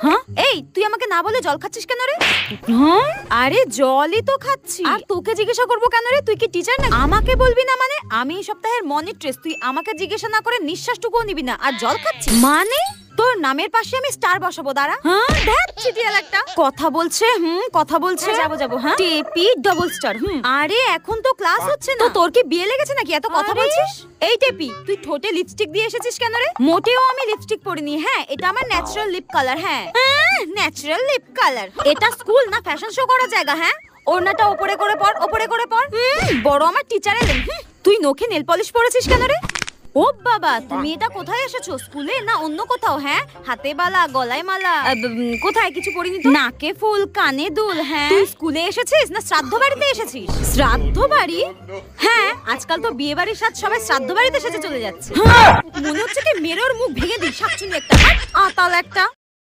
হ্যাঁ এই তুই আমাকে না বলে জল খাচ্ছিস কেন রে? আরে জলই তো খাচ্ছি। আর তোকে জিজ্ঞাসা করবো কেন রে? তুই কি টিচার না? আমাকে বলবি না মানে? আমি এই সপ্তাহের মনিট্রেস, তুই আমাকে জিজ্ঞাসা না করে নিঃশ্বাসটুকুও নিবি না আর জল খাচ্ছিস মানে? তোর নামের পাশে আমি স্টার বসাবো, দাঁড়া। হ্যাঁ দেখ চিটিয়াল একটা কথা বলছে। কথা বলছে। যাবো হ্যাঁ টেপি ডবল স্টার। আরে এখন তো ক্লাস হচ্ছে না, তো তোর কি বিয়ে লেগেছে নাকি এত কথা বলছিস? এই টেপি তুই ঠোঁটে লিপস্টিক দিয়ে এসেছিস কেন রে? মোটেও আমি লিপস্টিক পরিনি। হ্যাঁ এটা আমার ন্যাচারাল লিপ কালার। হ্যাঁ ন্যাচারাল লিপ কালার। এটা স্কুল না ফ্যাশন শো করার জায়গা? হ্যাঁ ওড়নাটা ওপরে করে পর, ওপরে করে পর। বড় আমার টিচার এলেন। তুই নখে নেল পলিশ পরেছিস কেন রে? ও বাবা তুমি এটা কোথায় এসেছো? স্কুলে না অন্য কোথাও? হ্যাঁ হাতে বালা গলায় মালা কোথায়? কিছু পরিনি তো। নাকে ফুল কানে দুল। হ্যাঁ তুই স্কুলে এসেছিস না শ্রাদ্ধ বাড়িতে এসেছিস? শ্রাদ্ধ বাড়ি? হ্যাঁ আজকাল তো বিয়ে বাড়ির সাথে সবাই শ্রাদ্ধ বাড়িতে সেজে চলে যাচ্ছে। মনে হচ্ছে কি মেরে ওর মুখ ভেঙে দিই, শাকচুনি একটা আতাল একটা।